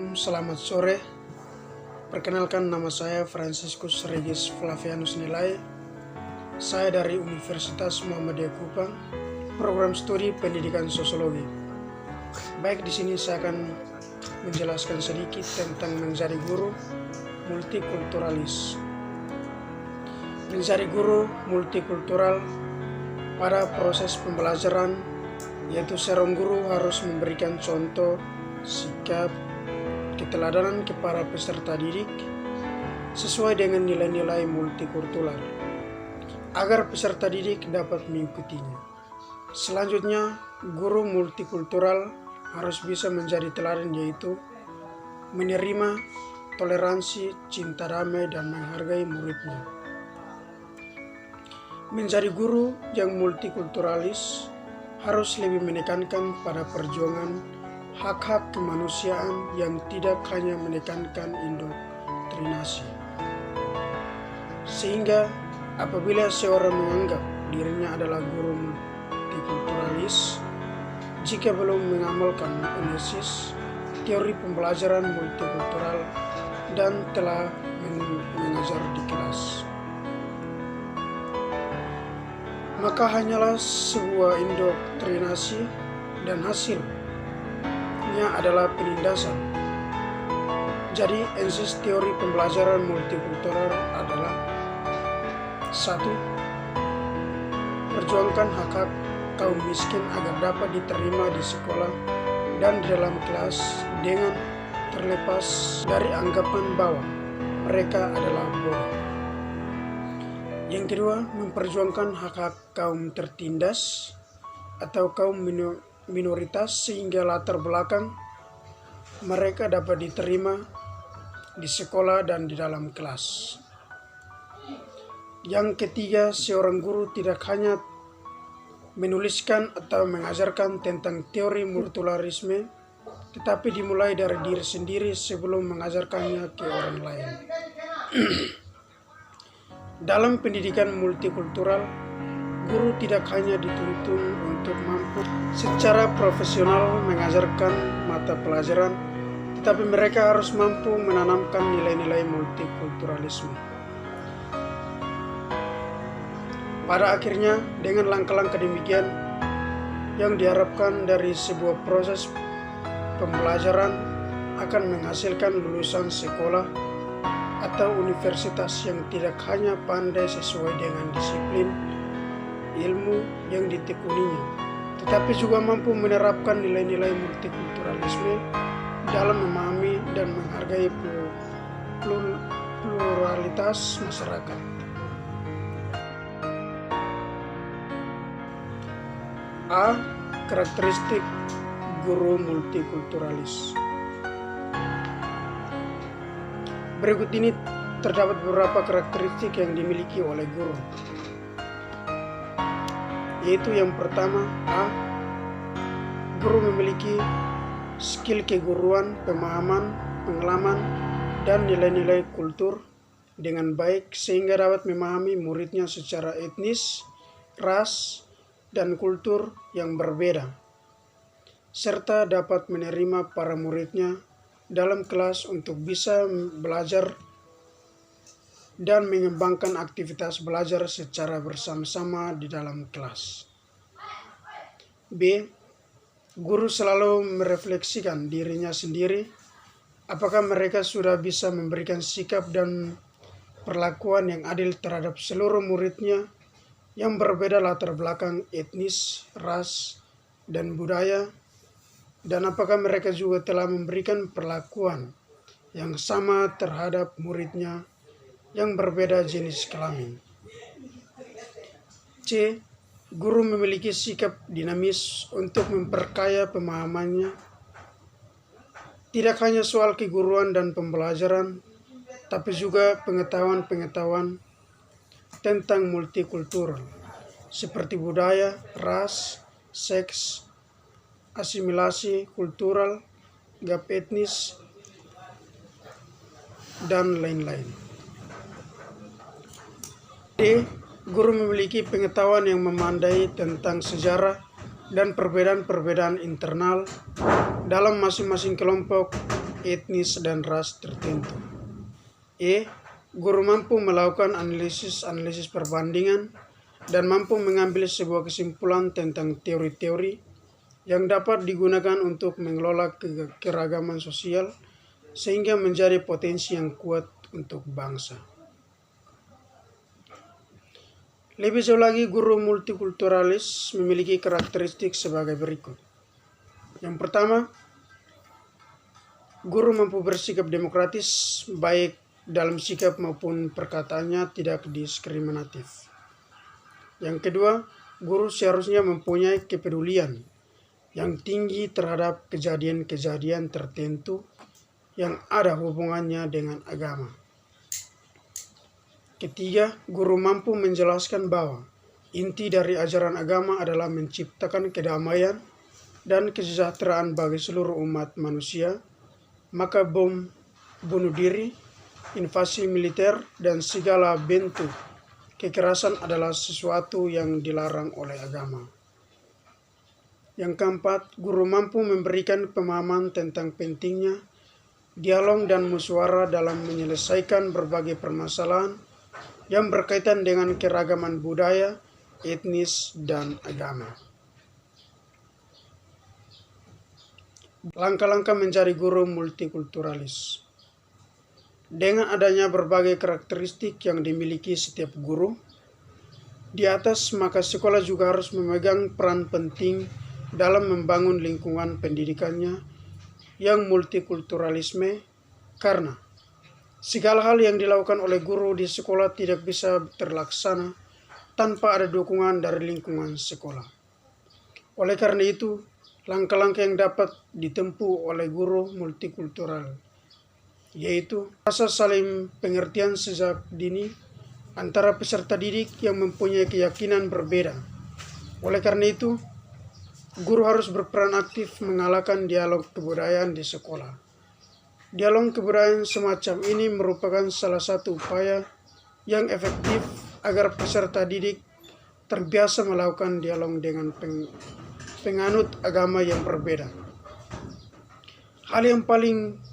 Assalamualaikum, selamat sore. Perkenalkan, nama saya Franciscus Regis Flavianus Nilai. Saya dari Universitas Muhammadiyah Kupang, program studi pendidikan sosiologi. Baik, di sini saya akan menjelaskan sedikit tentang menjadi guru multikulturalis. Menjadi guru multikultural pada proses pembelajaran, yaitu seorang guru harus memberikan contoh sikap keteladanan kepada peserta didik sesuai dengan nilai-nilai multikultural agar peserta didik dapat mengikutinya. Selanjutnya, guru multikultural harus bisa menjadi teladan, yaitu menerima, toleransi, cinta damai, dan menghargai muridnya. Menjadi guru yang multikulturalis harus lebih menekankan pada perjuangan hak-hak kemanusiaan yang tidak hanya menekankan indoktrinasi. Sehingga apabila seorang menganggap dirinya adalah guru multikulturalis, jika belum mengamalkan analisis teori pembelajaran multikultural dan telah mengajar di kelas, maka hanyalah sebuah indoktrinasi dan hasilnya adalah penindasan. Jadi, esensi teori pembelajaran multikultural adalah 1. Perjuangkan hak-hak kaum miskin agar dapat diterima di sekolah dan di dalam kelas dengan terlepas dari anggapan bahwa mereka adalah bodoh. Yang kedua, memperjuangkan hak-hak kaum tertindas atau kaum minoritas sehingga latar belakang mereka dapat diterima di sekolah dan di dalam kelas. Yang ketiga, seorang guru tidak hanya menuliskan atau mengajarkan tentang teori multikulturalisme, tetapi dimulai dari diri sendiri sebelum mengajarkannya ke orang lain. Dalam pendidikan multikultural, guru tidak hanya dituntun untuk mampu secara profesional mengajarkan mata pelajaran, tetapi mereka harus mampu menanamkan nilai-nilai multikulturalisme. Pada akhirnya, dengan langkah-langkah demikian yang diharapkan dari sebuah proses pembelajaran akan menghasilkan lulusan sekolah atau universitas yang tidak hanya pandai sesuai dengan disiplin ilmu yang ditekuninya, tetapi juga mampu menerapkan nilai-nilai multikulturalisme dalam memahami dan menghargai pluralitas masyarakat. A. Karakteristik guru multikulturalis. Berikut ini terdapat beberapa karakteristik yang dimiliki oleh guru, yaitu yang pertama, A. Guru memiliki skill keguruan, pemahaman, pengalaman, dan nilai-nilai kultur dengan baik sehingga dapat memahami muridnya secara etnis, ras, dan kultur yang berbeda, serta dapat menerima para muridnya dalam kelas untuk bisa belajar dan mengembangkan aktivitas belajar secara bersama-sama di dalam kelas. B. Guru selalu merefleksikan dirinya sendiri, apakah mereka sudah bisa memberikan sikap dan perlakuan yang adil terhadap seluruh muridnya yang berbeda latar belakang etnis, ras, dan budaya, dan apakah mereka juga telah memberikan perlakuan yang sama terhadap muridnya yang berbeda jenis kelamin. C. Guru memiliki sikap dinamis untuk memperkaya pemahamannya, tidak hanya soal keguruan dan pembelajaran, tapi juga pengetahuan-pengetahuan tentang multikultural, seperti budaya, ras, seks, asimilasi kultural, gap etnis, dan lain-lain. D. Guru memiliki pengetahuan yang memadai tentang sejarah dan perbedaan-perbedaan internal dalam masing-masing kelompok etnis, dan ras tertentu. Guru mampu melakukan analisis perbandingan dan mampu mengambil sebuah kesimpulan tentang teori-teori yang dapat digunakan untuk mengelola keragaman sosial sehingga menjadi potensi yang kuat untuk bangsa. Lebih jauh lagi, guru multikulturalis memiliki karakteristik sebagai berikut. Yang pertama, guru mampu bersikap demokratis, baik dalam sikap maupun perkataannya tidak diskriminatif. Yang kedua, guru seharusnya mempunyai kepedulian yang tinggi terhadap kejadian-kejadian tertentu yang ada hubungannya dengan agama. Ketiga, guru mampu menjelaskan bahwa inti dari ajaran agama adalah menciptakan kedamaian dan kesejahteraan bagi seluruh umat manusia, maka bom bunuh diri, invasi militer, dan segala bentuk kekerasan adalah sesuatu yang dilarang oleh agama. Yang keempat, guru mampu memberikan pemahaman tentang pentingnya dialog dan musyawarah dalam menyelesaikan berbagai permasalahan yang berkaitan dengan keragaman budaya, etnis, dan agama. Langkah-langkah menjadi guru multikulturalis. Dengan adanya berbagai karakteristik yang dimiliki setiap guru, di atas maka sekolah juga harus memegang peran penting dalam membangun lingkungan pendidikannya yang multikulturalisme, karena segala hal yang dilakukan oleh guru di sekolah tidak bisa terlaksana tanpa ada dukungan dari lingkungan sekolah. Oleh karena itu, langkah-langkah yang dapat ditempuh oleh guru multikultural yaitu rasa saling pengertian sejak dini antara peserta didik yang mempunyai keyakinan berbeda. Oleh karena itu, guru harus berperan aktif mengalahkan dialog kebudayaan di sekolah. Dialog kebudayaan semacam ini merupakan salah satu upaya yang efektif agar peserta didik terbiasa melakukan dialog dengan penganut agama yang berbeda. Hal yang paling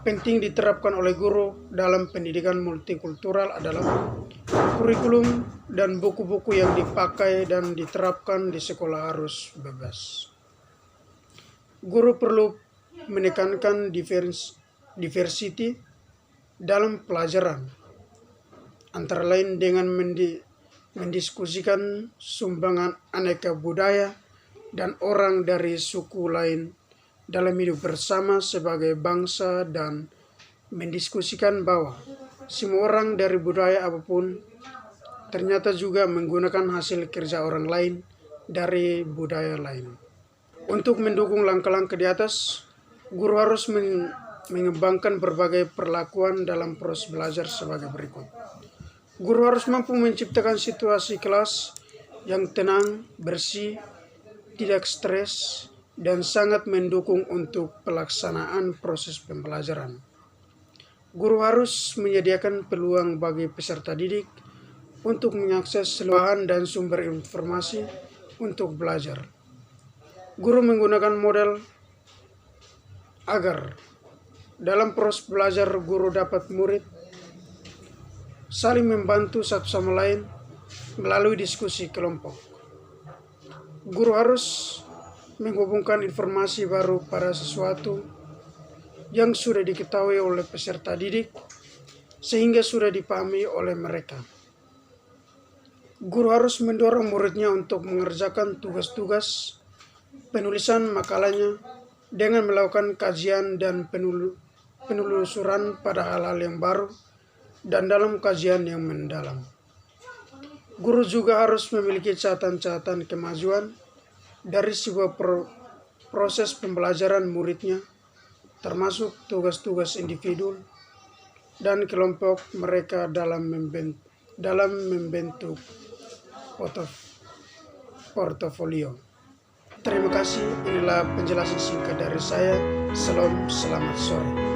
penting diterapkan oleh guru dalam pendidikan multikultural adalah kurikulum dan buku-buku yang dipakai dan diterapkan di sekolah harus bebas. Guru perlu menekankan diversity dalam pelajaran, antara lain dengan mendiskusikan sumbangan aneka budaya dan orang dari suku lain dalam hidup bersama sebagai bangsa, dan mendiskusikan bahwa semua orang dari budaya apapun ternyata juga menggunakan hasil kerja orang lain dari budaya lain. Untuk mendukung langkah-langkah di atas, guru harus mengembangkan berbagai perlakuan dalam proses belajar sebagai berikut. Guru harus mampu menciptakan situasi kelas yang tenang, bersih, tidak stres, dan sangat mendukung untuk pelaksanaan proses pembelajaran. Guru harus menyediakan peluang bagi peserta didik untuk mengakses bahan dan sumber informasi untuk belajar. Guru menggunakan model agar dalam proses belajar guru dapat murid saling membantu satu sama lain melalui diskusi kelompok. Guru harus menghubungkan informasi baru pada sesuatu yang sudah diketahui oleh peserta didik sehingga sudah dipahami oleh mereka. Guru harus mendorong muridnya untuk mengerjakan tugas-tugas penulisan makalahnya dengan melakukan kajian dan penelusuran pada hal-hal yang baru dan dalam kajian yang mendalam. Guru juga harus memiliki catatan-catatan kemajuan dari sebuah proses pembelajaran muridnya, termasuk tugas-tugas individu dan kelompok mereka dalam membentuk portofolio. Terima kasih, inilah penjelasan singkat dari saya. Selamat sore.